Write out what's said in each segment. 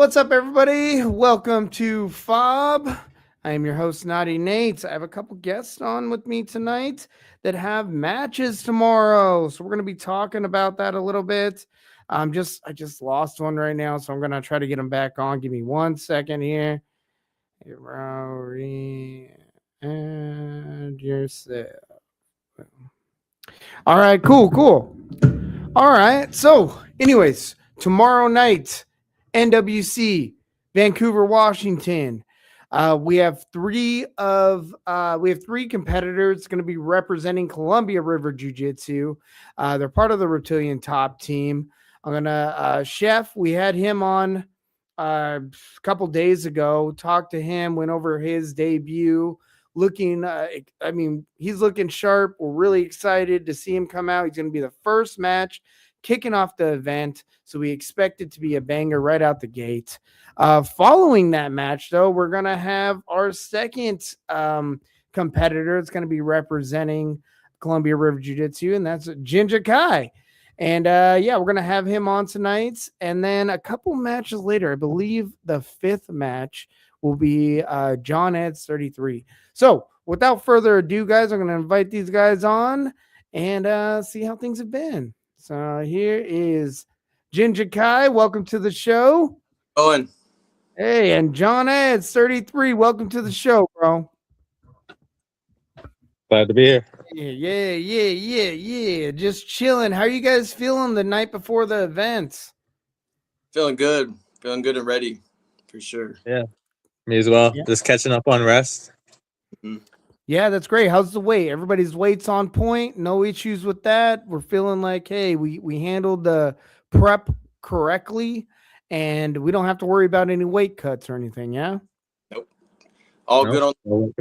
What's up, everybody? Welcome to F.A.W.B. I am your host, Naughty Nate. I have a couple guests on with me tonight that have matches tomorrow. So we're going to be talking about that a little bit. I just lost one right now, so I'm going to try to get them back on. Give me 1 second here. Hey, Rory and yourself. All right, cool. All right. So, anyways, tomorrow night, nWc, Vancouver, Washington. We have three competitors going to be representing Columbia River Jiu-Jitsu. They're part of the Reptilian top team. I'm gonna Chef. We had him on a couple days ago. Talked to him. Went over his debut. Looking, he's looking sharp. We're really excited to see him come out. He's going to be the first match kicking off the event, so we expect it to be a banger right out the gate. Following that match, though, we're going to have our second competitor. It's going to be representing Columbia River Jiu-Jitsu, and that's Jinja Kai. And we're going to have him on tonight. And then a couple matches later, I believe the fifth match will be John Eds 33. So without further ado, guys, I'm going to invite these guys on and see how things have been. So here is Jinja Kai. Welcome to the show. Owen. Hey, and John Eds 33. Welcome to the show, bro. Glad to be here. Yeah. Just chilling. How are you guys feeling the night before the event? Feeling good and ready for sure. Yeah, me as well. Yeah. Just catching up on rest. Mm-hmm. Yeah, that's great. How's the weight? Everybody's weight's on point. No issues with that. We're feeling like, hey, we handled the prep correctly, and we don't have to worry about any weight cuts or anything. Yeah. Nope. All good on.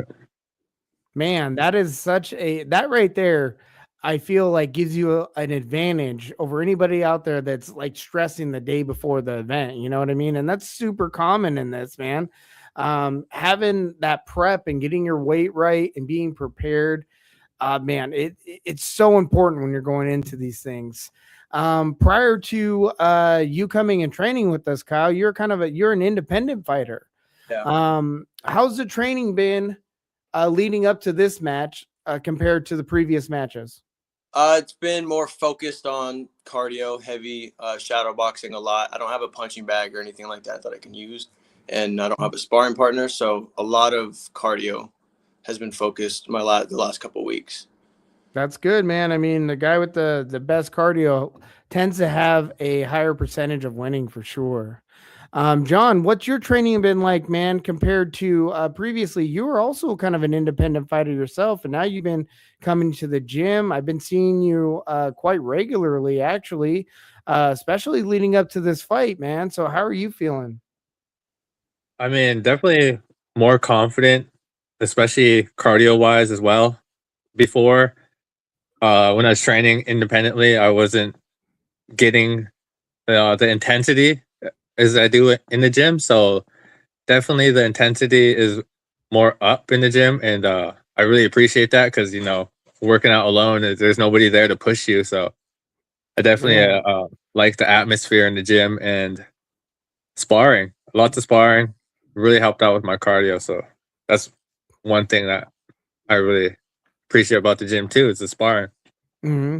Man, that is that right there. I feel like gives you an advantage over anybody out there that's like stressing the day before the event. You know what I mean? And that's super common in this, man. Having that prep and getting your weight right and being prepared, man, it's so important when you're going into these things. Prior to you coming and training with us, Kyle, you're an independent fighter. Yeah. How's the training been leading up to this match compared to the previous matches? It's been more focused on cardio, heavy shadow boxing a lot. I don't have a punching bag or anything like that I can use. And I don't have a sparring partner, so a lot of cardio has been focused the last couple of weeks. That's good, man. I mean, the guy with the best cardio tends to have a higher percentage of winning for sure. John, what's your training been like, man, compared to previously? You were also kind of an independent fighter yourself, and now you've been coming to the gym. I've been seeing you quite regularly, actually, especially leading up to this fight, man. So how are you feeling? I mean, definitely more confident, especially cardio-wise as well. Before, when I was training independently, I wasn't getting the intensity as I do it in the gym. So definitely the intensity is more up in the gym. And I really appreciate that because, working out alone, there's nobody there to push you. So I definitely like the atmosphere in the gym and sparring. Lots of sparring really helped out with my cardio. So that's one thing that I really appreciate about the gym too, is the sparring. Mm-hmm.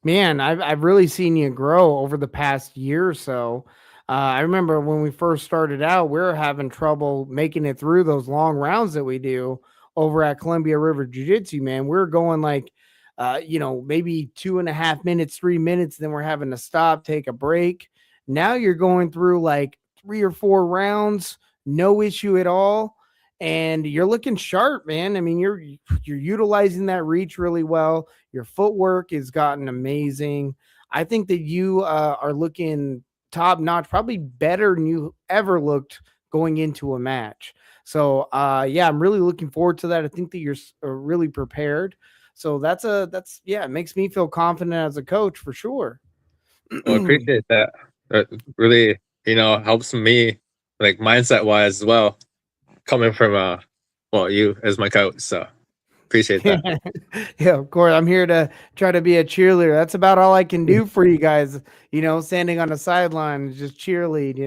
Man, I've really seen you grow over the past year or so. I remember when we first started out, we were having trouble making it through those long rounds that we do over at Columbia River Jiu-Jitsu, man. We were going like, maybe 2.5 minutes, 3 minutes. Then we're having to stop, take a break. Now you're going through like 3 or 4 rounds, no issue at all. And you're looking sharp, man. I mean, you're utilizing that reach really well. Your footwork has gotten amazing. I think that you are looking top notch, probably better than you ever looked going into a match. So I'm really looking forward to that. I think that you're really prepared. So it makes me feel confident as a coach for sure. Well, I appreciate that. That really, helps me like mindset wise as well, coming from you as my coach. So appreciate that. Yeah, of course. I'm here to try to be a cheerleader. That's about all I can do for you guys, standing on the sideline, just cheerlead,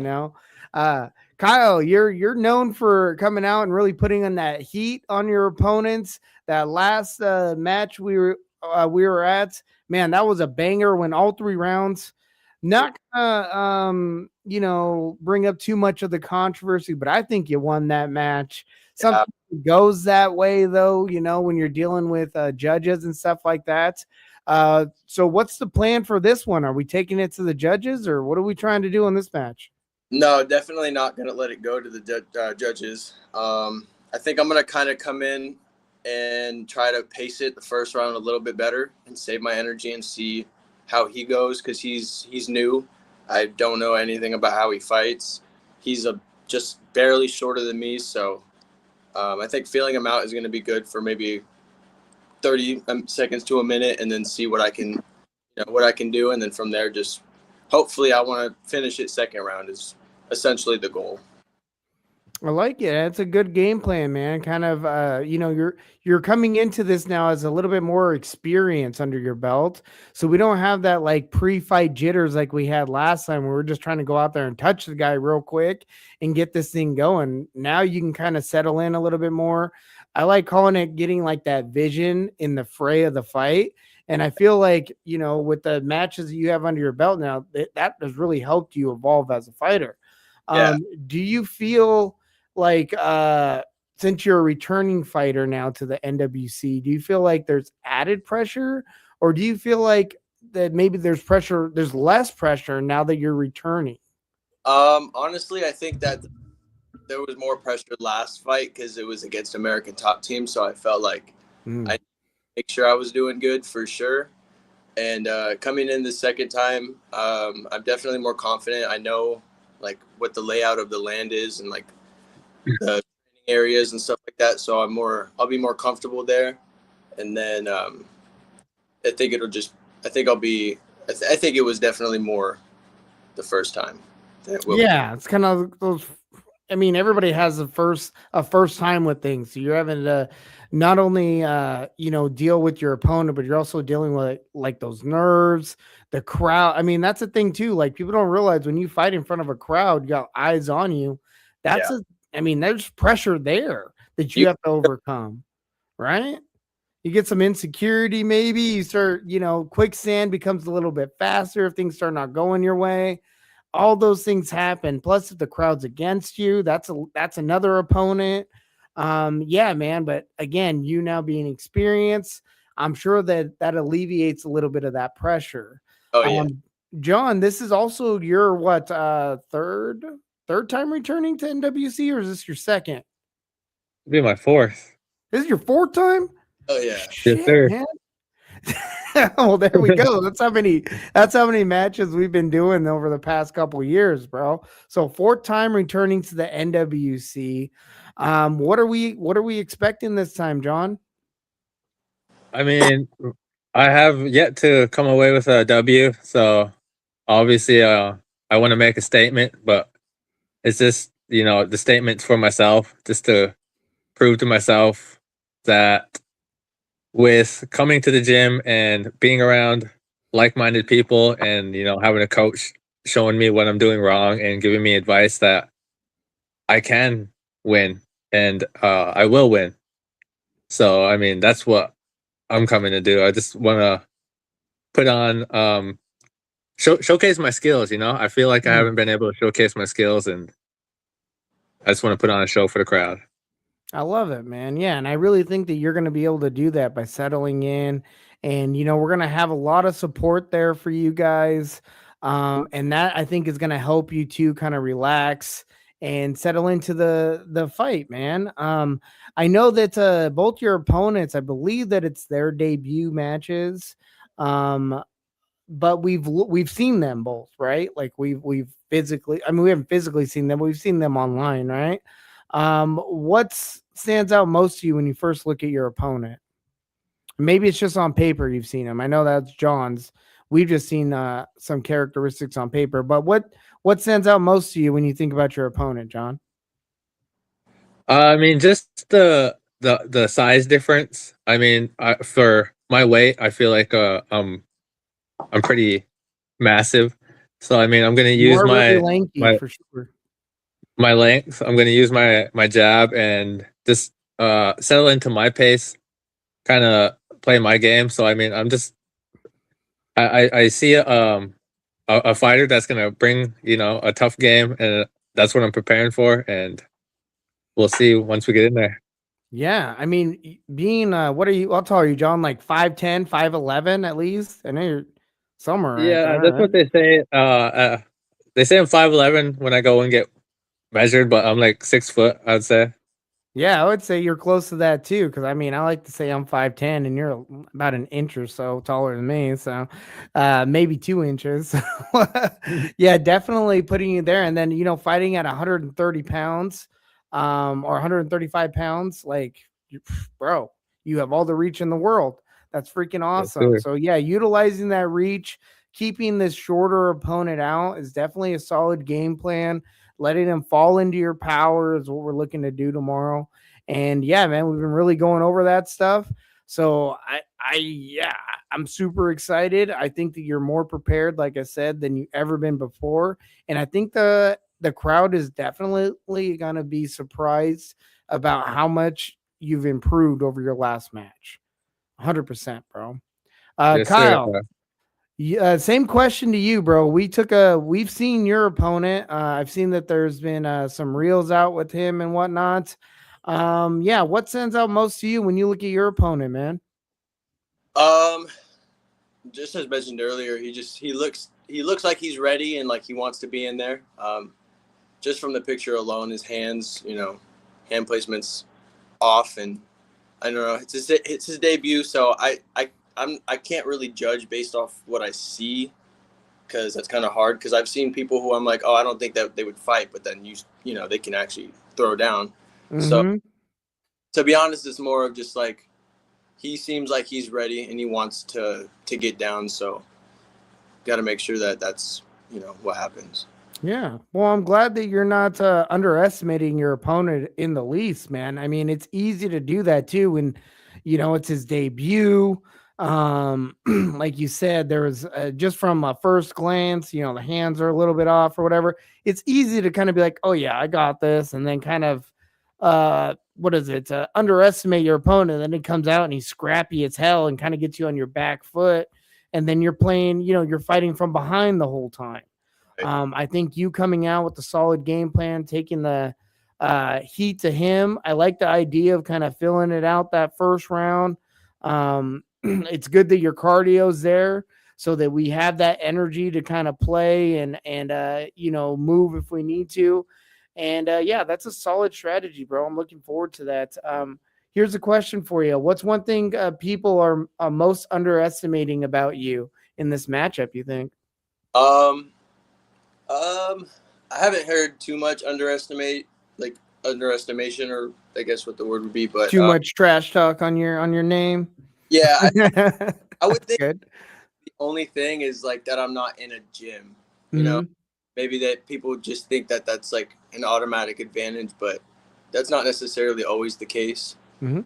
Kyle, you're known for coming out and really putting on that heat on your opponents. That last match we were at, man, that was a banger. When all 3 rounds. Not gonna bring up too much of the controversy, but I think you won that match. Yeah. Something goes that way though, when you're dealing with judges and stuff like that. So what's the plan for this one? Are we taking it to the judges, or what are we trying to do in this match? No, definitely not going to let it go to the judges. I think I'm going to kind of come in and try to pace it the first round a little bit better and save my energy and see how he goes, because he's new. I don't know anything about how he fights. He's just barely shorter than me, so I think feeling him out is going to be good for maybe 30 seconds to a minute, and then see what I can do, and then from there, just hopefully I want to finish it second round is essentially the goal. I like it. It's a good game plan, man. Kind of, you're coming into this now as a little bit more experience under your belt, so we don't have that like pre-fight jitters like we had last time. Where we're just trying to go out there and touch the guy real quick and get this thing going. Now you can kind of settle in a little bit more. I like calling it getting like that vision in the fray of the fight. And I feel like, with the matches that you have under your belt now, that has really helped you evolve as a fighter. Yeah. Do you feel like since you're a returning fighter now to the nWc, do you feel like there's added pressure, or do you feel like that maybe there's less pressure now that you're returning? Honestly, I think that there was more pressure last fight because it was against American top team, so I felt like I make sure I was doing good for sure. And coming in the second time, I'm definitely more confident. I know like what the layout of the land is and like the training areas and stuff like that. So I'll be more comfortable there. And then I think it was definitely more the first time. Yeah, it's kind of those. I mean, everybody has a first time with things. So you're having to not only deal with your opponent, but you're also dealing with like those nerves, the crowd. I mean, that's a thing too. Like people don't realize when you fight in front of a crowd, you got eyes on you. There's pressure there that you have to overcome, right? You get some insecurity, maybe you start, quicksand becomes a little bit faster if things start not going your way. All those things happen. Plus, if the crowd's against you, that's another opponent. Yeah, man. But again, you now being experienced, I'm sure that alleviates a little bit of that pressure. Oh yeah. John, this is also your third time returning to nWc, or is this your second? It'll be my fourth. This is your fourth time? Oh yeah. Shit, yes, sir. Man. Well, there we go. That's how many matches we've been doing over the past couple of years, bro. So fourth time returning to the nWc. What are we expecting this time, John? I mean, I have yet to come away with a W, so obviously I want to make a statement, but it's just, the statement's for myself, just to prove to myself that with coming to the gym and being around like-minded people and, having a coach showing me what I'm doing wrong and giving me advice, that I can win and I will win. So, I mean, that's what I'm coming to do. I just want to put on, showcase my skills, I feel like I haven't been able to showcase my skills, and I just want to put on a show for the crowd. I love it, man. Yeah, and I really think that you're going to be able to do that by settling in, and we're going to have a lot of support there for you guys, and that I think is going to help you to kind of relax and settle into the fight, man. I know that both your opponents, I believe that it's their debut matches, but we've seen them both, right? Like we've physically, I mean, we haven't physically seen them, but we've seen them online, right? What stands out most to you when you first look at your opponent? Maybe it's just on paper you've seen him. I know that's John's. We've just seen some characteristics on paper, but what stands out most to you when you think about your opponent, John? I mean, just the size difference. I mean, for my weight, I feel like I'm pretty massive. So I mean, I'm gonna use really lanky, my for sure. my length. I'm gonna use my jab and just settle into my pace, kind of play my game. So I mean, I see a fighter that's gonna bring a tough game, and that's what I'm preparing for. And we'll see once we get in there. Yeah, I mean, being what are you? How tall are you, John? Like 5'10", 5'11" at least. I know you're somewhere right Yeah, there, that's right? what they say. They say I'm 5'11" when I go and get measured, but I'm like 6 foot, I'd say. Yeah, I would say you're close to that too, because I mean, I like to say I'm 5'10", and you're about an inch or so taller than me, so maybe 2 inches. Yeah, definitely putting you there, and then fighting at 130 pounds, or 135 pounds, like, bro, you have all the reach in the world. That's freaking Yes, awesome. sir. So yeah, utilizing that reach, keeping this shorter opponent out is definitely a solid game plan. Letting them fall into your power is what we're looking to do tomorrow. And yeah, man, we've been really going over that stuff. So yeah, I'm super excited. I think that you're more prepared, like I said, than you ever been before. And I think the crowd is definitely gonna be surprised about how much you've improved over your last match. 100%, bro. Yes, sir. Kyle, same question to you, bro. We've seen your opponent. I've seen that there's been some reels out with him and whatnot. Yeah, what stands out most to you when you look at your opponent, man? Um, just as mentioned earlier, he looks like he's ready and like he wants to be in there. Just from the picture alone, his hands, hand placements off, and I don't know. It's his debut, so I can't really judge based off what I see because that's kind of hard. Because I've seen people who I'm like, oh, I don't think that they would fight, but then they can actually throw down. So Mm-hmm. to be honest, it's more of just like he seems like he's ready and he wants to get down. So got to make sure that that's what happens. Yeah. Well, I'm glad that you're not underestimating your opponent in the least, man. I mean, it's easy to do that too when, it's his debut. Like you said, there was just from a first glance, the hands are a little bit off or whatever. It's easy to kind of be like, oh, yeah, I got this. And then kind of, what is it? Underestimate your opponent. Then he comes out and he's scrappy as hell and kind of gets you on your back foot. And then you're playing, you're fighting from behind the whole time. Right. I think you coming out with a solid game plan, taking the heat to him. I like the idea of kind of filling it out that first round. It's good that your cardio's there so that we have that energy to kind of play and move if we need to. And yeah, that's a solid strategy, bro. I'm looking forward to that. Here's a question for you. What's one thing people are most underestimating about you in this matchup, you think? Um, I haven't heard too much underestimation, or I guess what the word would be, but Too much trash talk on your name. yeah, I would That's think good. the only thing is like that I'm not in a gym. Hmm. Maybe that people just think that that's like an automatic advantage, but that's not necessarily always the case. Hmm.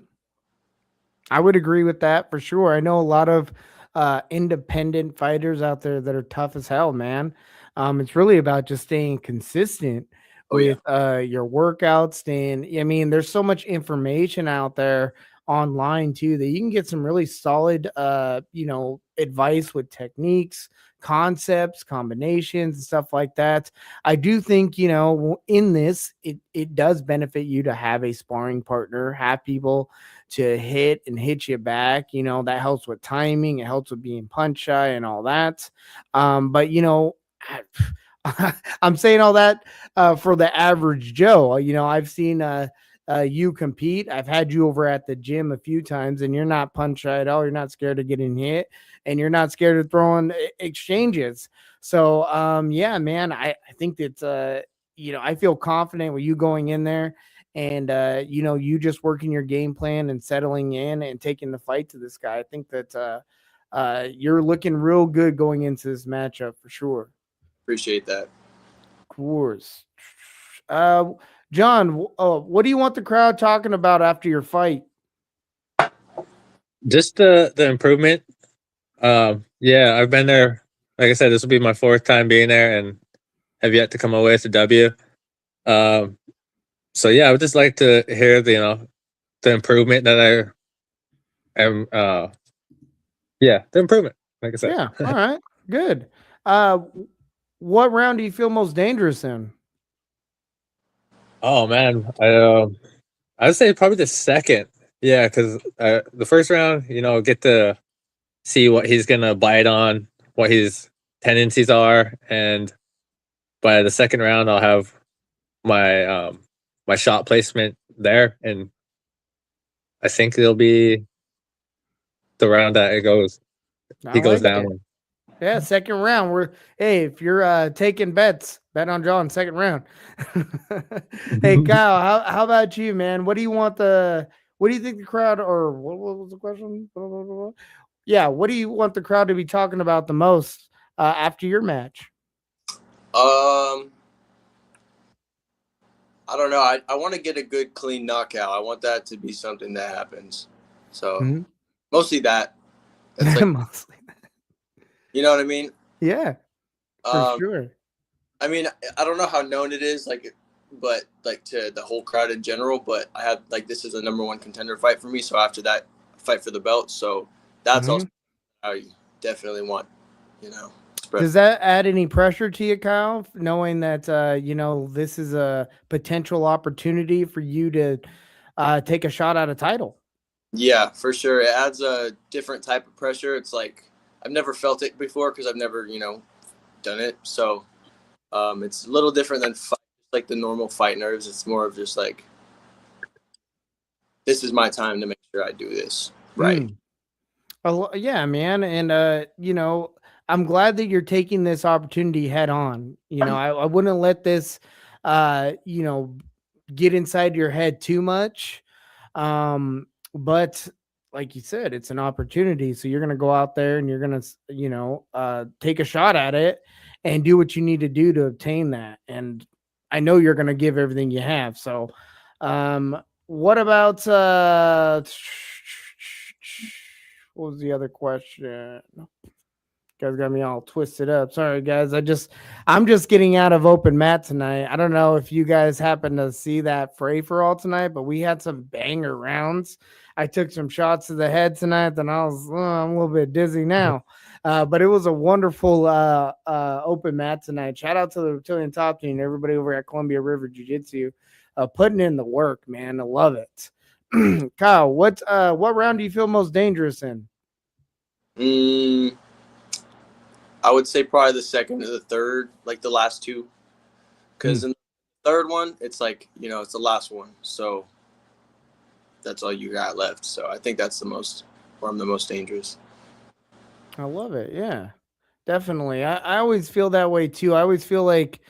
I would agree with that for sure. I know a lot of independent fighters out there that are tough as hell, man. It's really about just staying consistent Oh yeah, with your workouts. Staying, I mean, there's so much information out there online too that you can get some really solid, advice with techniques, concepts, combinations, and stuff like that. I do think, in this, it does benefit you to have a sparring partner, have people to hit and hit you back. That helps with timing. It helps with being punch shy and all that. But I'm saying all that for the average Joe. I've seen you compete. I've had you over at the gym a few times, and you're not punch shy at all. You're not scared of getting hit, and you're not scared of throwing exchanges. So, yeah, man, I think that I feel confident with you going in there and you just working your game plan and settling in and taking the fight to this guy. I think that you're looking real good going into this matchup for sure. appreciate that. Of course. uh John, what do you want the crowd talking about after your fight? Just the improvement. Yeah, I've been there. Like I said, this will be my fourth time being there, and have yet to come away with a W. So yeah, I would just like to hear the the improvement that I am. Yeah, the improvement. Like I said. Yeah. All right. Good. Uh, what round do you feel most dangerous in? Oh man, I'd say probably the second. Yeah, because the first round, get to see what he's gonna bite on, what his tendencies are, and by the second round, I'll have my shot placement there, and I think it'll be the round that I he goes like down. it. Yeah, second round. Hey, if you're taking bets, bet on John second round. Hey Kyle, how about you, man? What do you think the crowd, or what was the question? Blah, blah, blah, blah. Yeah, what do you want the crowd to be talking about the most after your match? I don't know. I want to get a good clean knockout. I want that to be something that happens. So mostly that. That's like, Mostly. you know what I mean? Yeah, for sure. I mean, I don't know how known it is, but like to the whole crowd in general. But I have like this is a #1 contender fight for me. So after that, fight for the belt. So that's also I definitely want, spread. Does that add any pressure to you, Kyle, knowing that this is a potential opportunity for you to take a shot at a title? Yeah, for sure. It adds a different type of pressure. It's like I've never felt it before because I've never, done it. So it's a little different than like the normal fight nerves. It's more of just like this is my time to make sure I do this right. Oh, yeah, man. And, I'm glad that you're taking this opportunity head on. I wouldn't let this, get inside your head too much. But like you said, it's an opportunity. So you're going to go out there and you're going to, take a shot at it and do what you need to do to obtain that. And I know you're going to give everything you have. So, what about, what was the other question? Guys got me all twisted up. Sorry, guys. I'm just getting out of open mat tonight. I don't know if you guys happen to see that fray for all tonight, but we had some banger rounds. I took some shots to the head tonight, and I'm a little bit dizzy now. But it was a wonderful open mat tonight. Shout out to the Reptilian Top Team, everybody over at Columbia River Jiu-Jitsu, putting in the work, man. I love it. Kyle, what round do you feel most dangerous in? I would say probably the second or the third, like the last two, because in the third one, it's like it's the last one, so that's all you got left. So I think that's where I'm the most dangerous. I love it. Yeah, definitely. I always feel that way too. I always feel like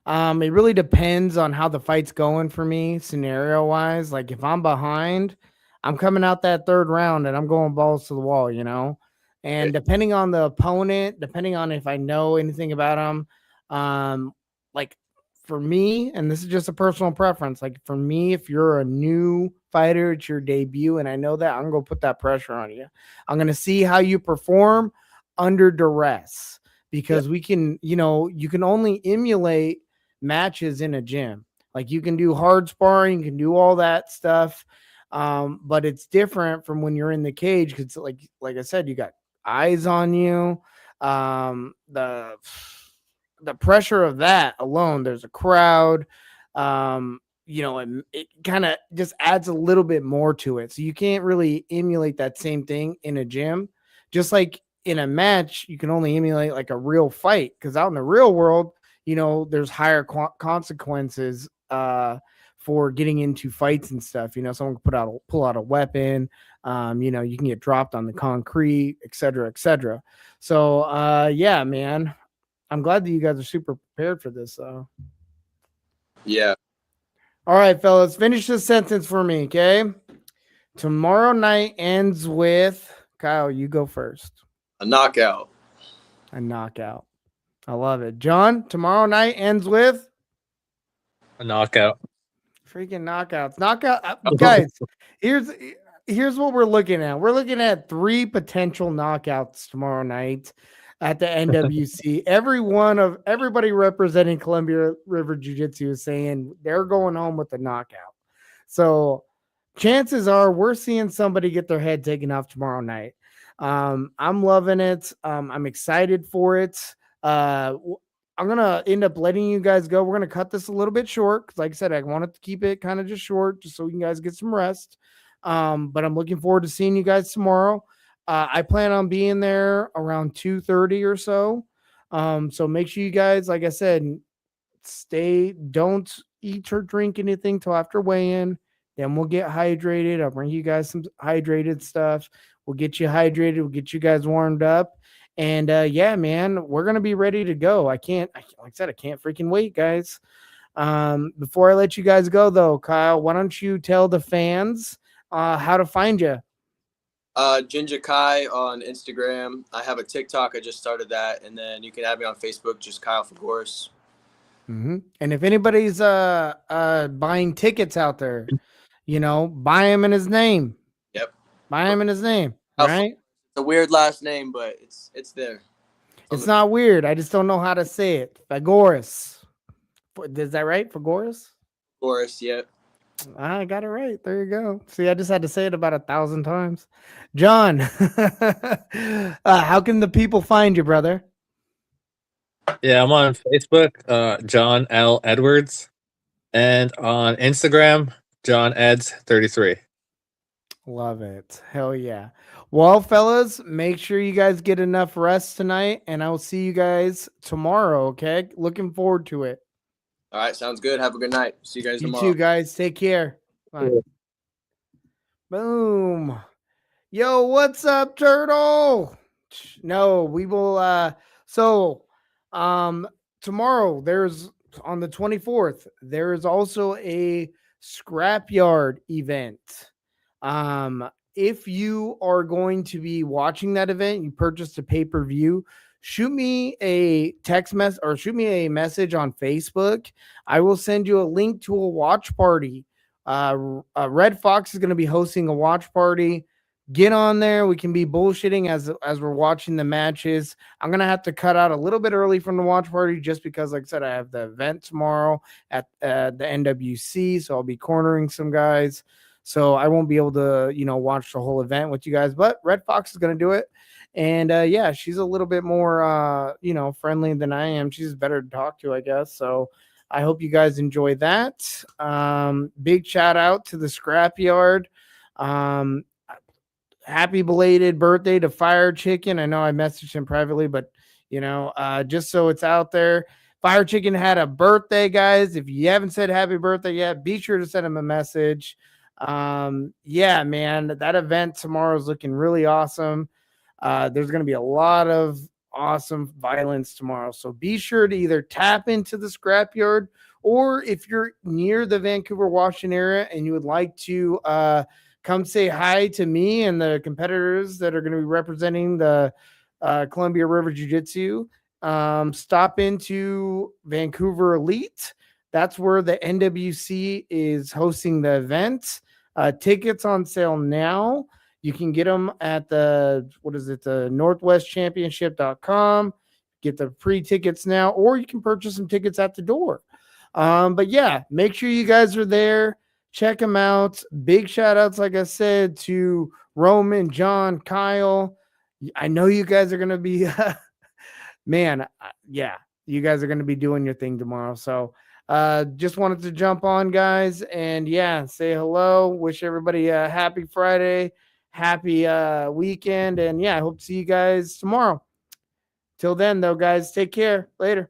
it really depends on how the fight's going for me, scenario wise. Like if I'm behind, I'm coming out that third round and I'm going balls to the wall, And depending on the opponent, depending on if I know anything about them, like for me, and this is just a personal preference, like for me, if you're a new fighter, it's your debut, and I know that, I'm gonna put that pressure on you. I'm gonna see how you perform under duress because we can, you can only emulate matches in a gym. Like you can do hard sparring, you can do all that stuff. But it's different from when you're in the cage because like I said, you got eyes on you. The pressure of that alone, there's a crowd. It kind of just adds a little bit more to it. So you can't really emulate that same thing in a gym. Just like in a match, you can only emulate like a real fight because out in the real world, there's higher consequences for getting into fights and stuff. Someone can pull out a weapon. You can get dropped on the concrete, et cetera, et cetera. So, yeah, man, I'm glad that you guys are super prepared for this. Yeah. All right, fellas, finish this sentence for me, okay? Tomorrow night ends with Kyle. You go first. A knockout. A knockout. I love it. John, tomorrow night ends with A knockout. freaking knockouts. Guys, here's what we're looking at. We're looking at 3 potential knockouts tomorrow night. at the nWc. Everybody representing Columbia River Jiu-Jitsu is saying they're going home with a knockout. So chances are we're seeing somebody get their head taken off tomorrow night. I'm loving it. I'm excited for it. I'm gonna end up letting you guys go. We're gonna cut this a little bit short because, like I said, I wanted to keep it kind of just short, just so you guys get some rest. But I'm looking forward to seeing you guys tomorrow. I plan on being there around 2:30 or so. So make sure you guys, like I said, don't eat or drink anything till after weigh-in. Then we'll get hydrated. I'll bring you guys some hydrated stuff. We'll get you hydrated. We'll get you guys warmed up. And yeah, man, we're gonna be ready to go. Like I said, I can't freaking wait, guys. Before I let you guys go, though, Kyle, why don't you tell the fans how to find you? Ginger Kai on Instagram. I have a TikTok. I just started that, and then you can add me on Facebook. Just Kyle Fagoris. Mm-hmm. And if anybody's buying tickets out there, buy him in his name. Yep. Buy him in his name. Right? It's a weird last name, but it's there. It's not weird. I just don't know how to say it. Fagoris. Is that right? Fagoris? Fagoris, yep. I got it right. There you go. See, I just had to say it about 1,000 times. John, how can the people find you, brother? Yeah, I'm on Facebook, John L. Edwards, and on Instagram, John Eds 33. Love it. Hell yeah. Well, fellas, make sure you guys get enough rest tonight, and I will see you guys tomorrow, okay? Looking forward to it. All right, sounds good. Have a good night. See you guys tomorrow. You too, guys. Take care. Bye. Yeah. Boom. Yo, what's up, Turtle? No, we will tomorrow there's on the 24th, there is also a scrapyard event. If you are going to be watching that event, you purchased a pay-per-view, shoot me a text message or shoot me a message on Facebook. I will send you a link to a watch party. Red Fox is going to be hosting a watch party. Get on there. We can be bullshitting as we're watching the matches. I'm going to have to cut out a little bit early from the watch party just because, like I said, I have the event tomorrow at the nWc, so I'll be cornering some guys. So I won't be able to, watch the whole event with you guys, but Red Fox is going to do it. And yeah, she's a little bit more, friendly than I am. She's better to talk to, I guess. So I hope you guys enjoy that. Big shout out to the Scrapyard. Happy belated birthday to Fire Chicken. I know I messaged him privately, but just so it's out there, Fire Chicken had a birthday, guys. If you haven't said happy birthday yet, be sure to send him a message. Yeah, man, that event tomorrow is looking really awesome. There's going to be a lot of awesome violence tomorrow. So be sure to either tap into the Scrapyard, or if you're near the Vancouver, Washington area and you would like to come say hi to me and the competitors that are going to be representing the Columbia River Jiu-Jitsu, stop into Vancouver Elite. That's where the nWc is hosting the event. Tickets on sale now. You can get them at the northwestchampionship.com. Get the pre-tickets now, or you can purchase some tickets at the door. But yeah, make sure you guys are there. Check them out. Big shout outs, like I said, to Roman, John, Kyle. I know you guys are going to be, yeah, you guys are going to be doing your thing tomorrow. So just wanted to jump on, guys, and yeah, say hello. Wish everybody a happy Friday, happy weekend, and yeah, I hope to see you guys tomorrow. Till then, though, guys, take care. Later.